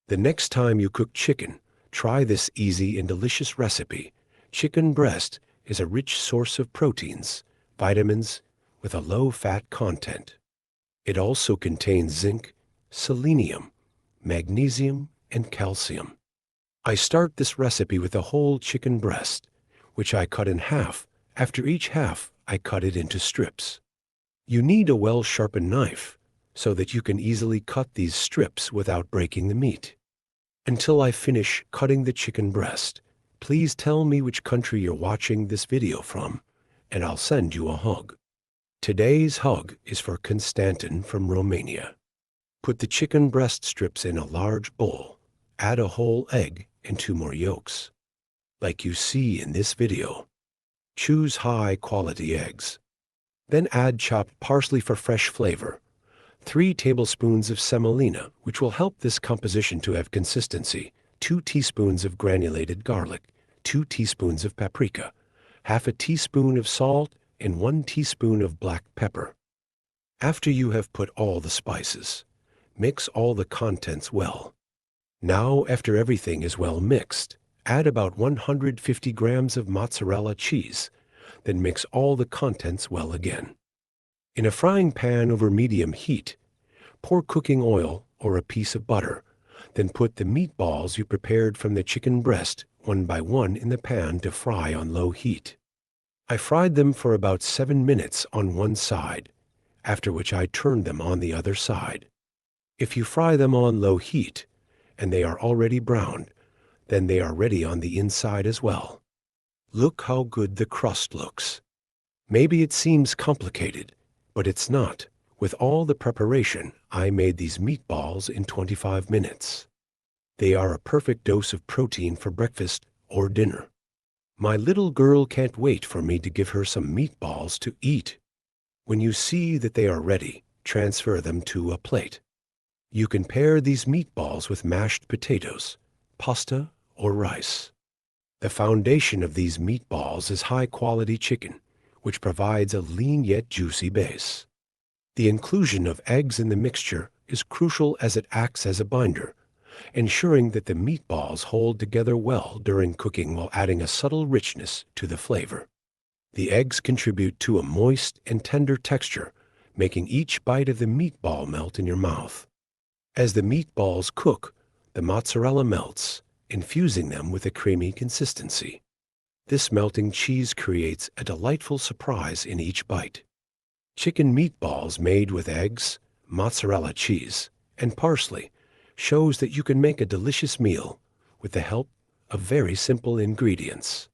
The next time you cook chicken, try this easy and delicious recipe. Chicken breast is a rich source of proteins, vitamins, with a low fat content. It also contains zinc, selenium, magnesium, and calcium. I start this recipe with a whole chicken breast, which I cut in half. After each half, I cut it into strips. You need a well-sharpened knife so that you can easily cut these strips without breaking the meat. Until I finish cutting the chicken breast, please tell me which country you're watching this video from, and I'll send you a hug. Today's hug is for Constantin from Romania. Put the chicken breast strips in a large bowl. Add a whole egg and 2 more yolks, like you see in this video. Choose high-quality eggs. Then add chopped parsley for fresh flavor, 3 tablespoons of semolina, which will help this composition to have consistency, 2 teaspoons of granulated garlic, 2 teaspoons of paprika, half a teaspoon of salt, and 1 teaspoon of black pepper. After you have put all the spices, mix all the contents well. Now, after everything is well mixed, add about 150 grams of mozzarella cheese, then mix all the contents well again. In a frying pan over medium heat, pour cooking oil or a piece of butter, then put the meatballs you prepared from the chicken breast one by one in the pan to fry on low heat. I fried them for about 7 minutes on one side, after which I turned them on the other side. If you fry them on low heat, and they are already browned, then they are ready on the inside as well. Look how good the crust looks. Maybe it seems complicated, but it's not. With all the preparation, I made these meatballs in 25 minutes. They are a perfect dose of protein for breakfast or dinner. My little girl can't wait for me to give her some meatballs to eat. When you see that they are ready, transfer them to a plate. You can pair these meatballs with mashed potatoes, pasta, or rice. The foundation of these meatballs is high-quality chicken, which provides a lean yet juicy base. The inclusion of eggs in the mixture is crucial as it acts as a binder, ensuring that the meatballs hold together well during cooking while adding a subtle richness to the flavor. The eggs contribute to a moist and tender texture, making each bite of the meatball melt in your mouth. As the meatballs cook, the mozzarella melts, infusing them with a creamy consistency. This melting cheese creates a delightful surprise in each bite. Chicken meatballs made with eggs, mozzarella cheese, and parsley shows that you can make a delicious meal with the help of very simple ingredients.